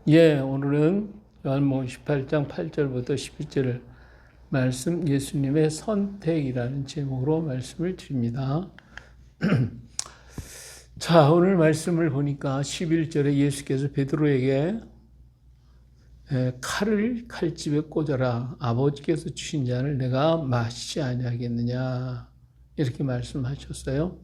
예, 오늘은 요한복음 18장 8절부터 11절 말씀 예수님의 선택이라는 제목으로 말씀을 드립니다. 자, 오늘 말씀을 보니까 11절에 예수께서 베드로에게 칼을 칼집에 꽂아라. 아버지께서 주신 잔을 내가 마시지 아니하겠느냐. 이렇게 말씀하셨어요.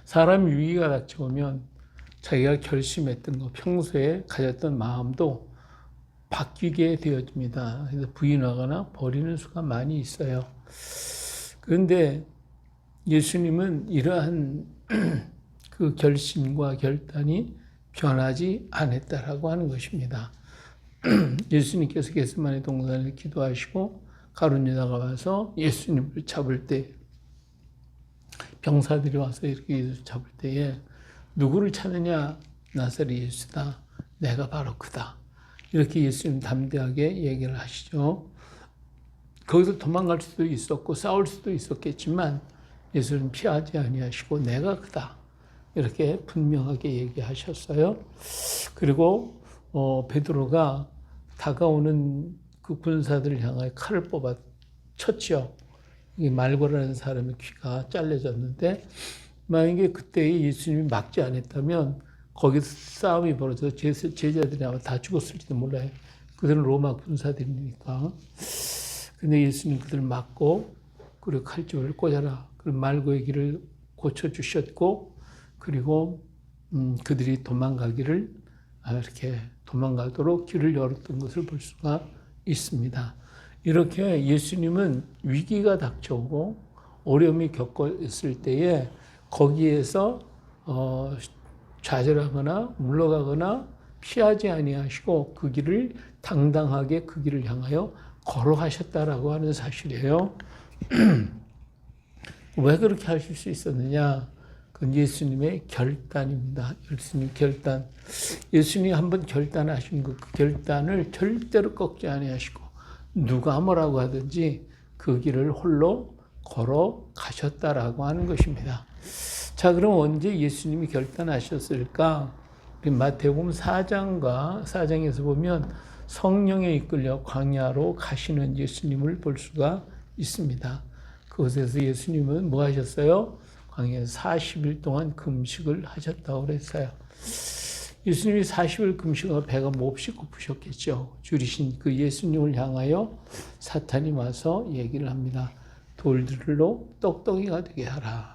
사람 위기가 닥쳐오면 자기가 결심했던 거, 평소에 가졌던 마음도 바뀌게 되어집니다. 그래서 부인하거나 버리는 수가 많이 있어요. 그런데 예수님은 이러한 그 결심과 결단이 변하지 않았다라고 하는 것입니다. 예수님께서 겟세마네 동산에 기도하시고 가룟 유다가 와서 예수님을 잡을 때, 병사들이 와서 이렇게 잡을 때에 누구를 찾느냐? 나사렛 예수다. 내가 바로 그다. 이렇게 예수님 담대하게 얘기를 하시죠. 거기서 도망갈 수도 있었고 싸울 수도 있었겠지만 예수님 피하지 아니하시고 내가 그다. 이렇게 분명하게 얘기하셨어요. 그리고 베드로가 다가오는 그 군사들을 향하여 칼을 뽑아 쳤죠. 이 말고라는 사람의 귀가 잘려졌는데 만약에 그때 예수님이 막지 않았다면 거기서 싸움이 벌어져서 제자들이 아마 다 죽었을지도 몰라요. 그들은 로마 군사들이니까. 근데 예수님 그들을 막고 그리고 칼집을 꽂아라. 그리고 말고의 길을 고쳐주셨고 그리고 그들이 도망가기를 이렇게 도망가도록 길을 열었던 것을 볼 수가 있습니다. 이렇게 예수님은 위기가 닥쳐오고 어려움이 겪었을 때에 거기에서 좌절하거나 물러가거나 피하지 아니하시고 그 길을 당당하게 그 길을 향하여 걸어가셨다라고 하는 사실이에요. 왜 그렇게 하실 수 있었느냐? 그건 예수님의 결단입니다. 예수님 결단. 예수님이 한번 결단하신 그 결단을 절대로 꺾지 아니하시고 누가 뭐라고 하든지 그 길을 홀로 걸어가셨다라고 하는 것입니다. 자, 그럼 언제 예수님이 결단하셨을까? 마태복음 4장에서 보면 성령에 이끌려 광야로 가시는 예수님을 볼 수가 있습니다. 그곳에서 예수님은 뭐 하셨어요? 광야에서 40일 동안 금식을 하셨다고 그랬어요. 예수님이 40일 금식하고 배가 몹시 고프셨겠죠. 줄이신 그 예수님을 향하여 사탄이 와서 얘기를 합니다. 돌들로 떡덩이가 되게 하라.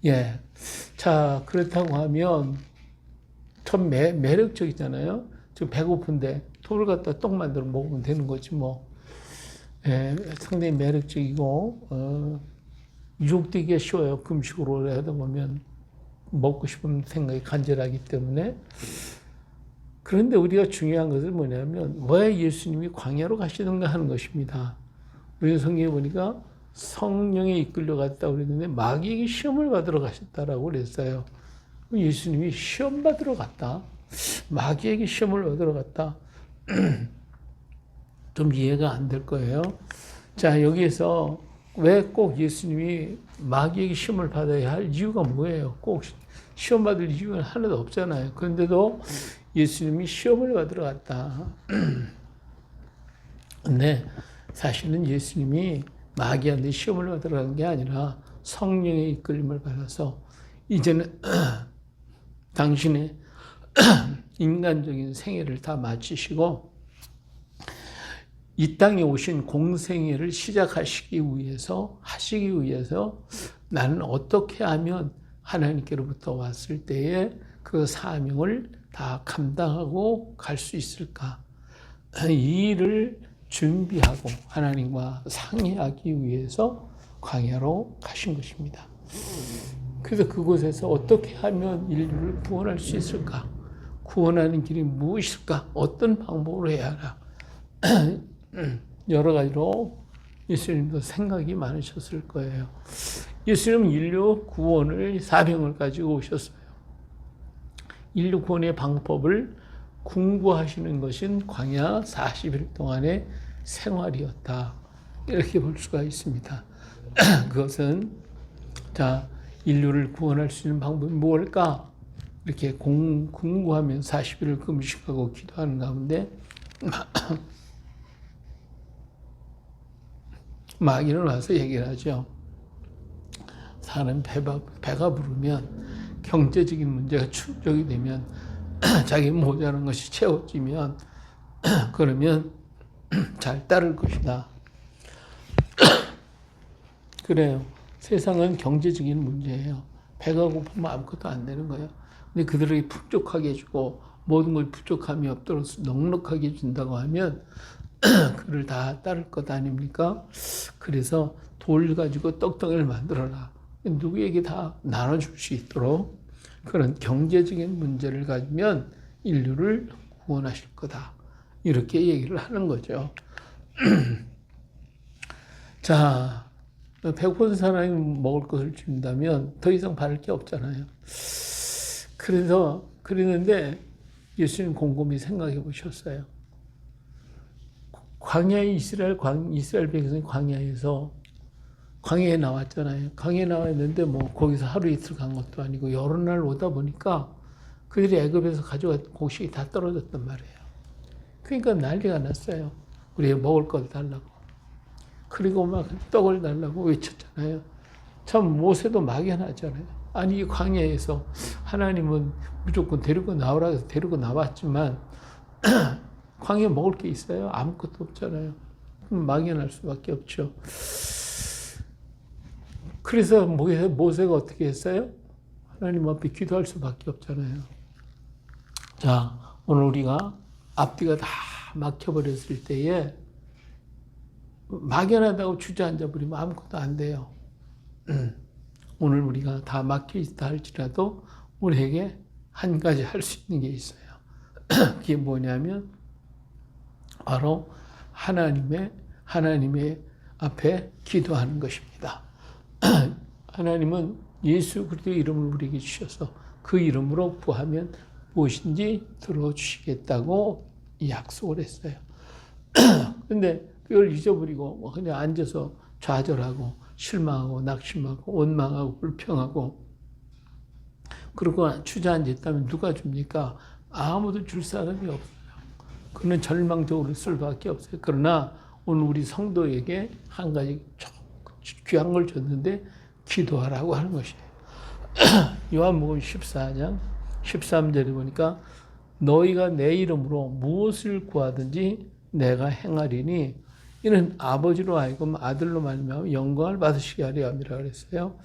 예. 자, 그렇다고 하면 참 매력적이잖아요. 지금 배고픈데 돌을 갖다 떡 만들어 먹으면 되는 거지 뭐. 예, 상당히 매력적이고 유혹되기가 쉬워요. 금식으로 하다 보면 먹고 싶은 생각이 간절하기 때문에. 그런데 우리가 중요한 것은 뭐냐면 왜 예수님이 광야로 가시는가 하는 것입니다. 우리 성경에 보니까 성령에 이끌려 갔다고 그랬는데 마귀에게 시험을 받으러 가셨다라고 그랬어요. 예수님이 시험 받으러 갔다. 마귀에게 시험을 받으러 갔다. 좀 이해가 안 될 거예요. 자, 여기에서 왜 꼭 예수님이 마귀에게 시험을 받아야 할 이유가 뭐예요? 꼭 시험 받을 이유는 하나도 없잖아요. 그런데도 예수님이 시험을 받으러 갔다. 근데 사실은 예수님이 마귀한테 시험을 받으러 간 게 아니라 성령의 이끌림을 받아서 이제는 당신의 인간적인 생애를 다 마치시고 이 땅에 오신 공생애를 시작하시기 위해서 나는 어떻게 하면 하나님께로부터 왔을 때에 그 사명을 다 감당하고 갈 수 있을까? 이 일을 준비하고 하나님과 상의하기 위해서 광야로 가신 것입니다. 그래서 그곳에서 어떻게 하면 인류를 구원할 수 있을까? 구원하는 길이 무엇일까? 어떤 방법으로 해야 하나? 여러 가지로 예수님도 생각이 많으셨을 거예요. 예수님은 인류 구원을 사명을 가지고 오셨어요. 인류 구원의 방법을 궁구하시는 것은 광야 40일 동안의 생활이었다. 이렇게 볼 수가 있습니다. 그것은 자, 인류를 구원할 수 있는 방법이 무엇일까? 이렇게 공부하면 40일을 금식하고 기도하는 가운데 마귀는 와서 얘기를 하죠. 사람 배가 부르면 경제적인 문제가 충족이 되면 자기 모자란 것이 채워지면 그러면 잘 따를 것이다. 그래요. 세상은 경제적인 문제예요. 배가 고프면 아무것도 안 되는 거예요. 근데 그들에게 풍족하게 해주고 모든 걸 부족함이 없도록 넉넉하게 준다고 하면 그를 다 따를 것 아닙니까? 그래서 돌 가지고 떡덩이를 만들어라. 누구에게 다 나눠줄 수 있도록 그런 경제적인 문제를 가지면 인류를 구원하실 거다. 이렇게 얘기를 하는 거죠. 자, 배고픈 사람이 먹을 것을 준다면 더 이상 바랄 게 없잖아요. 그랬는데 예수님 곰곰이 생각해 보셨어요. 광야에 이스라엘 백성이 광야에 나왔잖아요. 광야에 나왔는데 뭐 거기서 하루 이틀 간 것도 아니고 여러 날 오다 보니까 그들이 애굽에서 가져간 곡식이 다 떨어졌단 말이에요. 그러니까 난리가 났어요. 우리 먹을 걸 달라고. 그리고 막 떡을 달라고 외쳤잖아요. 참 모세도 막연하잖아요. 아니 이 광야에서 하나님은 무조건 데리고 나오라 해서 데리고 나왔지만 광야에 먹을 게 있어요? 아무것도 없잖아요. 막연할 수밖에 없죠. 그래서 모세가 어떻게 했어요? 하나님 앞에 기도할 수밖에 없잖아요. 자, 오늘 우리가 앞뒤가 다 막혀버렸을 때에 막연하다고 주저앉아 버리면 아무것도 안 돼요. 오늘 우리가 다 막혀있다 할지라도 우리에게 한 가지 할 수 있는 게 있어요. 그게 뭐냐면 바로 하나님의 앞에 기도하는 것입니다. 하나님은 예수 그리스도의 이름을 우리에게 주셔서 그 이름으로 구하면 무엇인지 들어주시겠다고 약속을 했어요. 근데 그걸 잊어버리고 그냥 앉아서 좌절하고 실망하고 낙심하고 원망하고 불평하고 그러고 주저앉았다면 누가 줍니까? 아무도 줄 사람이 없어요. 그는 절망적으로 쓸 수밖에 없어요. 그러나 오늘 우리 성도에게 한 가지 귀한 걸 줬는데 기도하라고 하는 것이에요. 요한복음 14장 13절에 보니까 너희가 내 이름으로 무엇을 구하든지 내가 행하리니 이는 아버지로 하여금 아들로 말미암아 영광을 받으시게 하려 함이라 그랬어요.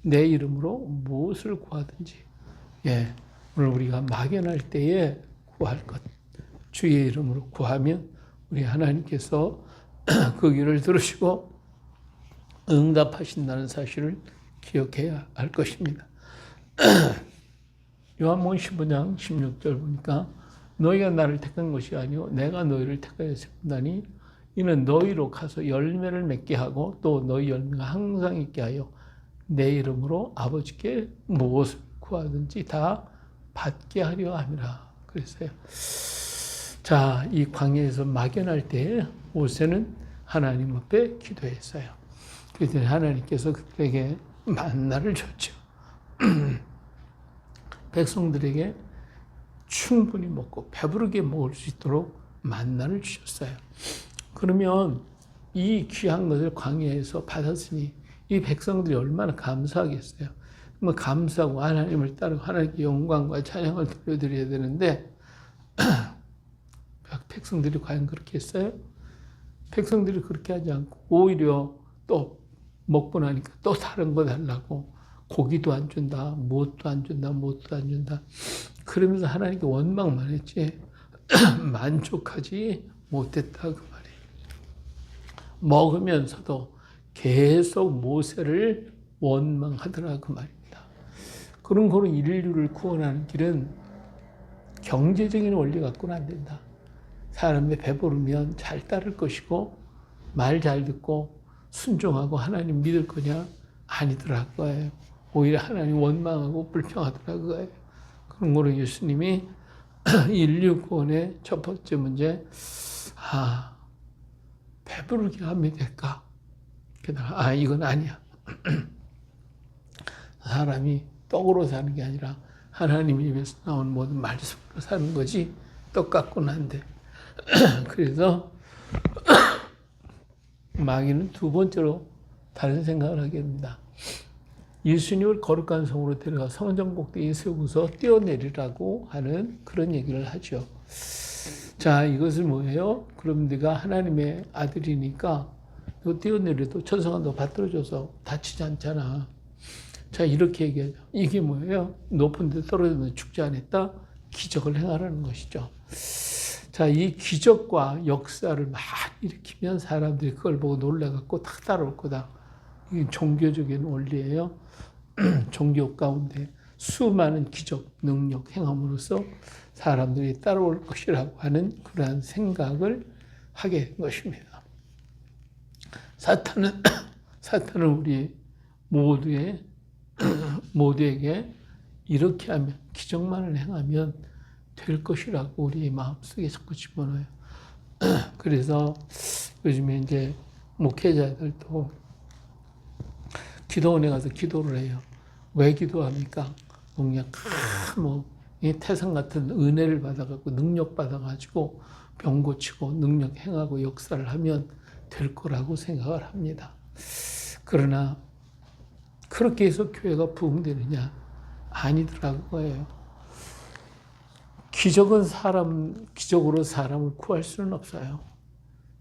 내 이름으로 무엇을 구하든지. 예, 오늘 우리가 막연할 때에 구할 것 주의 이름으로 구하면 우리 하나님께서 그 기도를 들으시고 응답하신다는 사실을 기억해야 할 것입니다. 요한복음 15장 16절 보니까 너희가 나를 택한 것이 아니요 내가 너희를 택하여 세운다니 이는 너희로 가서 열매를 맺게 하고 또 너희 열매가 항상 있게 하여 내 이름으로 아버지께 무엇을 구하든지 다 받게 하려 함이라 그랬어요. 자, 이 광야에서 막연할 때 모세는 하나님 앞에 기도했어요. 그랬더니 하나님께서 그들에게 만나를 줬죠. 백성들에게 충분히 먹고 배부르게 먹을 수 있도록 만나를 주셨어요. 그러면 이 귀한 것을 광야에서 받았으니 이 백성들이 얼마나 감사하겠어요. 뭐 감사하고 하나님을 따르고 하나님께 영광과 찬양을 돌려드려야 되는데 백성들이 과연 그렇게 했어요? 백성들이 그렇게 하지 않고 오히려 또 먹고 나니까 또 다른 거 달라고 고기도 안 준다, 무엇도 안 준다, 무엇도 안 준다. 그러면서 하나님께 원망만 했지 만족하지 못했다 그 말이에요. 먹으면서도 계속 모세를 원망하더라 그 말입니다. 그런 인류를 구원하는 길은 경제적인 원리 갖고는 안 된다. 사람이 배부르면 잘 따를 것이고 말 잘 듣고 순종하고 하나님 믿을 거냐? 아니더라 그거예요. 오히려 하나님 원망하고 불평하더라 그거예요. 그런 거로 예수님이 인류 구원의 첫 번째 문제, 배부르게 하면 될까? 게다가 이건 아니야. 사람이 떡으로 사는 게 아니라 하나님 입에서 나온 모든 말씀으로 사는 거지 똑같곤 한데 그래서 마귀는 두 번째로 다른 생각을 하게 됩니다. 예수님을 거룩한 성으로 데려가 성전 꼭대기에 세우고서 뛰어내리라고 하는 그런 얘기를 하죠. 자, 이것은 뭐예요? 그럼 네가 하나님의 아들이니까 너 뛰어내려도 천사가 너 받들어줘서 다치지 않잖아. 자, 이렇게 얘기하죠. 이게 뭐예요? 높은 데 떨어지면 죽지 않았다? 기적을 행하라는 것이죠. 자, 이 기적과 역사를 많이 일으키면 사람들이 그걸 보고 놀라갖고 다 따라올 거다. 이게 종교적인 원리예요. 종교 가운데 수많은 기적, 능력, 행함으로써 사람들이 따라올 것이라고 하는 그러한 생각을 하게 된 것입니다. 사탄은 우리 모두에게 이렇게 하면, 기적만을 행하면 될 것이라고 우리 마음속에 자꾸 집어넣어요. 그래서 요즘에 이제 목회자들도 기도원에 가서 기도를 해요. 왜 기도합니까? 그냥 이 태산 같은 은혜를 받아갖고 능력 받아가지고 병 고치고 능력 행하고 역사를 하면 될 거라고 생각을 합니다. 그러나 그렇게 해서 교회가 부흥되느냐? 아니더라고요. 기적으로 사람을 구할 수는 없어요.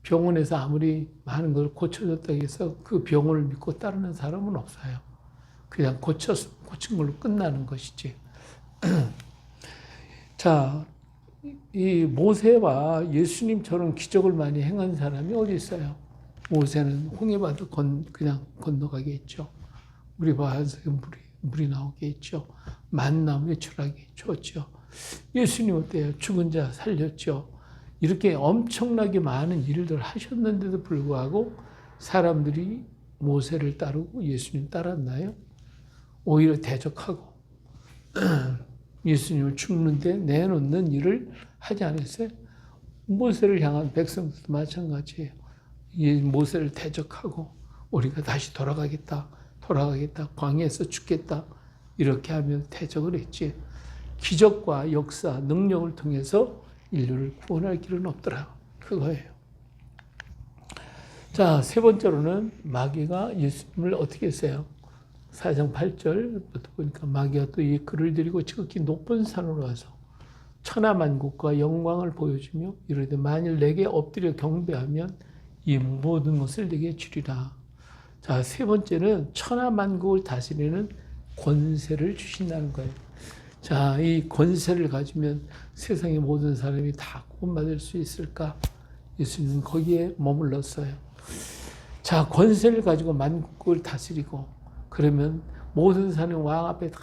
병원에서 아무리 많은 걸 고쳐줬다고 해서 그 병원을 믿고 따르는 사람은 없어요. 그냥 고친 걸로 끝나는 것이지. 자, 이 모세와 예수님처럼 기적을 많이 행한 사람이 어디 있어요? 모세는 홍해바다 그냥 건너가게 했죠. 물이 바다에서 물이 나오게 했죠. 만나무에 추락에 줬죠. 예수님 어때요? 죽은 자 살렸죠. 이렇게 엄청나게 많은 일들 하셨는데도 불구하고 사람들이 모세를 따르고 예수님 따랐나요? 오히려 대적하고 예수님을 죽는데 내놓는 일을 하지 않았어요? 모세를 향한 백성들도 마찬가지예요. 모세를 대적하고 우리가 다시 돌아가겠다, 광야에서 죽겠다 이렇게 하면 대적을 했지. 기적과 역사, 능력을 통해서 인류를 구원할 길은 없더라. 그거예요. 자, 세 번째로는 마귀가 예수님을 어떻게 했어요? 4장 8절부터 보니까 마귀가 또 이 글을 들이고 지극히 높은 산으로 와서 천하만국과 영광을 보여주며 이르되 만일 내게 엎드려 경배하면 이 모든 것을 내게 주리라. 자, 세 번째는 천하만국을 다스리는 권세를 주신다는 거예요. 자, 이 권세를 가지면 세상의 모든 사람이 다 구원받을 수 있을까? 예수님은 거기에 머물렀어요. 자, 권세를 가지고 만국을 다스리고 그러면 모든 사람이 왕 앞에 다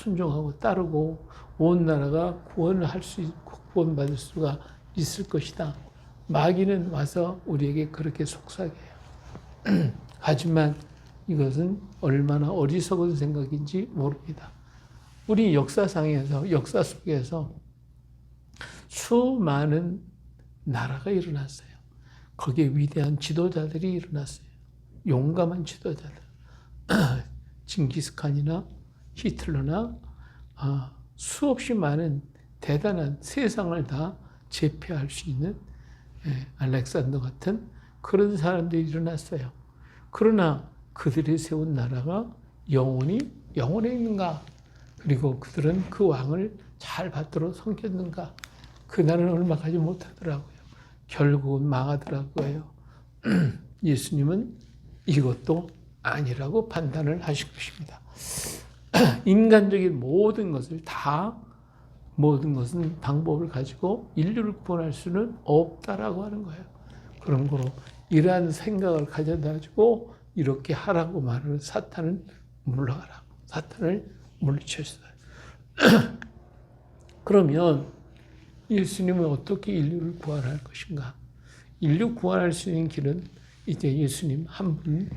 순종하고 따르고 온 나라가 구원받을 수가 있을 것이다. 마귀는 와서 우리에게 그렇게 속삭여요. 하지만 이것은 얼마나 어리석은 생각인지 모릅니다. 우리 역사 속에서 수많은 나라가 일어났어요. 거기에 위대한 지도자들이 일어났어요. 용감한 지도자들. 징기스칸이나 히틀러나 수없이 많은 대단한 세상을 다 제패할 수 있는 알렉산더 같은 그런 사람들이 일어났어요. 그러나 그들이 세운 나라가 영원히 있는가? 그리고 그들은 그 왕을 잘 받들어 섬겼는가? 그 나라는 얼마 가지 못하더라고요. 결국은 망하더라고요. 예수님은 이것도 아니라고 판단을 하실 것입니다. 인간적인 모든 것은 방법을 가지고 인류를 구원할 수는 없다라고 하는 거예요. 그런 거로 이러한 생각을 가져가지고 이렇게 하라고 말하는 사탄은 물러가라. 사탄을 물리쳤어요. 그러면 예수님은 어떻게 인류를 구원할 것인가? 인류 구원할 수 있는 길은 이제 예수님 한 분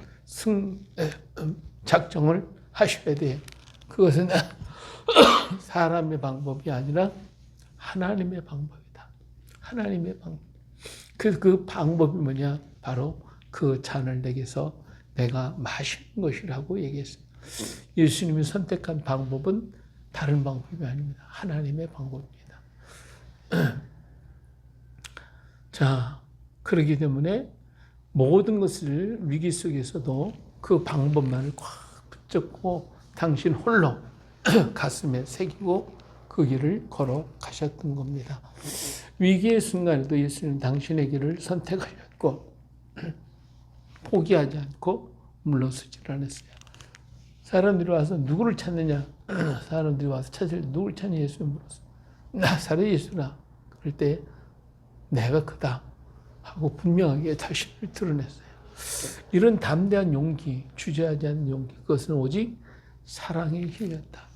작정을 하셔야 돼요. 그것은 사람의 방법이 아니라 하나님의 방법이다. 하나님의 방법. 그 방법이 뭐냐? 바로 그 잔을 내게서 내가 마시는 것이라고 얘기했어요. 예수님이 선택한 방법은 다른 방법이 아닙니다. 하나님의 방법입니다. 자, 그렇기 때문에 모든 것을 위기 속에서도 그 방법만을 꽉 붙잡고 당신 홀로 가슴에 새기고 그 길을 걸어가셨던 겁니다. 위기의 순간에도 예수님은 당신의 길을 선택하셨고 포기하지 않고 물러서질 않았어요. 사람들이 와서 누구를 찾느냐? 사람들이 와서 찾을 누구를 찾느냐? 예수님 물었어요. 나사렛 예수나. 그럴 때 내가 그다 하고 분명하게 자신을 드러냈어요. 이런 담대한 용기, 주저하지 않는 용기, 그것은 오직 사랑의 힘이었다.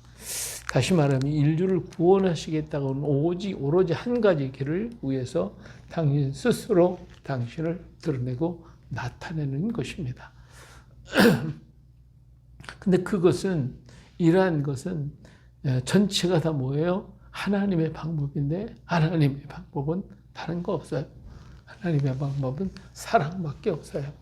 다시 말하면 인류를 구원하시겠다고는 오로지 한 가지 길을 위해서 당신 스스로 당신을 드러내고 나타내는 것입니다. 근데 이러한 것은 전체가 다 뭐예요? 하나님의 방법인데 하나님의 방법은 다른 거 없어요. 하나님의 방법은 사랑밖에 없어요.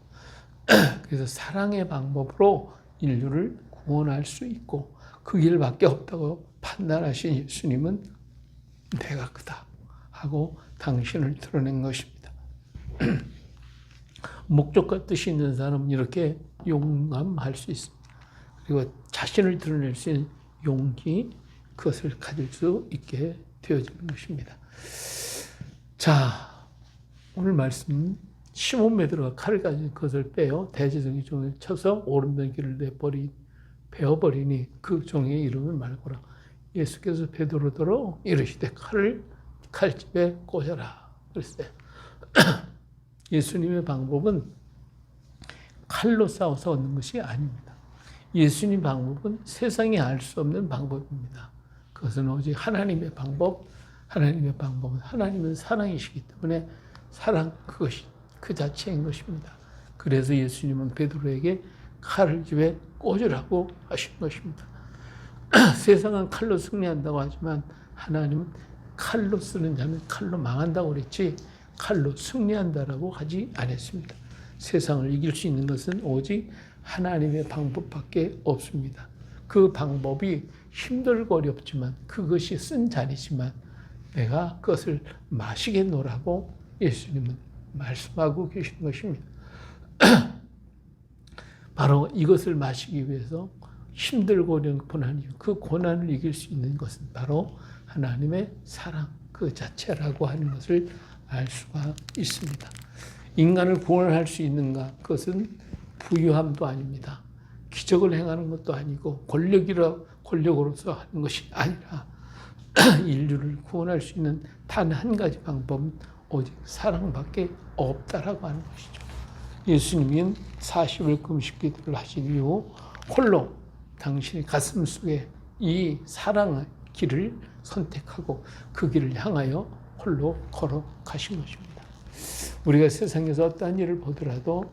그래서 사랑의 방법으로 인류를 구원할 수 있고 그 길밖에 없다고 판단하신 예수님은 내가 그다 하고 당신을 드러낸 것입니다. 목적과 뜻이 있는 사람은 이렇게 용감할 수 있습니다. 그리고 자신을 드러낼 수 있는 용기, 그것을 가질 수 있게 되어지는 것입니다. 자, 오늘 말씀 시몬 베드로가 칼을 가진 그것을 빼어 대제사장의 종을 쳐서 오른편 귀를 베어버리니 그 종의 이름을 말고라. 예수께서 베드로더러 이르시되 칼집에 꽂아라 그랬어요. 예수님의 방법은 칼로 싸워서 얻는 것이 아닙니다. 예수님 방법은 세상이 알 수 없는 방법입니다. 그것은 오직 하나님의 방법, 하나님의 방법은 하나님은 사랑이시기 때문에 사랑 그것이 그 자체인 것입니다. 그래서 예수님은 베드로에게 칼을 집에 꽂으라고 하신 것입니다. 세상은 칼로 승리한다고 하지만 하나님은 칼로 쓰는 자는 칼로 망한다고 그랬지 칼로 승리한다라고 하지 않았습니다. 세상을 이길 수 있는 것은 오직 하나님의 방법밖에 없습니다. 그 방법이 힘들고 어렵지만 그것이 쓴 잔이지만 내가 그것을 마시겠노라고 예수님은 말씀하고 계신 것입니다. 바로 이것을 마시기 위해서 힘들고 어려운 고난 이유, 그 고난을 이길 수 있는 것은 바로 하나님의 사랑 그 자체라고 하는 것을 알 수가 있습니다. 인간을 구원할 수 있는가? 그것은 부유함도 아닙니다. 기적을 행하는 것도 아니고 권력으로서 하는 것이 아니라 인류를 구원할 수 있는 단 한 가지 방법은 오직 사랑밖에 없다라고 하는 것이죠. 예수님은 40일 금식 기도를 하신 이후 홀로 당신의 가슴 속에 이 사랑의 길을 선택하고 그 길을 향하여 홀로 걸어가신 것입니다. 우리가 세상에서 어떠한 일을 보더라도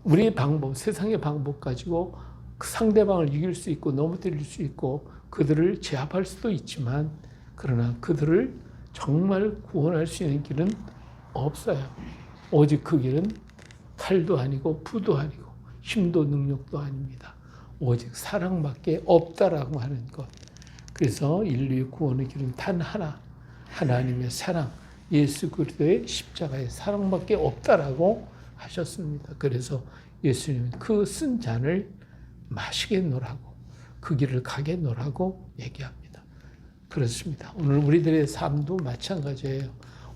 우리의 방법, 세상의 방법 가지고 그 상대방을 이길 수 있고 넘어뜨릴 수 있고 그들을 제압할 수도 있지만 그러나 그들을 정말 구원할 수 있는 길은 없어요. 오직 그 길은 칼도 아니고 부도 아니고 힘도 능력도 아닙니다. 오직 사랑밖에 없다라고 하는 것. 그래서 인류의 구원의 길은 단 하나, 하나님의 사랑, 예수 그리스도의 십자가의 사랑밖에 없다라고 하셨습니다. 그래서 예수님은 그 쓴 잔을 마시겠노라고 그 길을 가겠노라고 얘기합니다. 그렇습니다. 오늘 우리들의 삶도 마찬가지예요.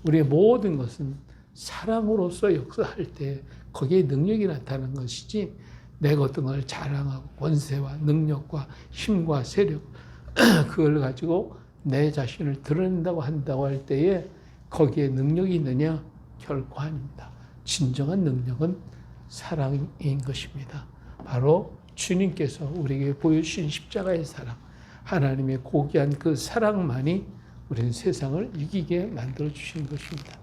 우리의 모든 것은 사랑으로서 역사할 때 거기에 능력이 나타나는 것이지 내가 어떤 걸 자랑하고 권세와 능력과 힘과 세력 그걸 가지고 내 자신을 드러낸다고 한다고 할 때에 거기에 능력이 있느냐? 결코 아닙니다. 진정한 능력은 사랑인 것입니다. 바로 주님께서 우리에게 보여주신 십자가의 사랑, 하나님의 고귀한 그 사랑만이 우리는 세상을 이기게 만들어주신 것입니다.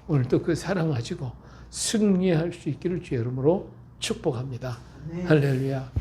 오늘도 그 사랑 가지고 승리할 수 있기를 주의 이름으로 축복합니다. 네. 할렐루야.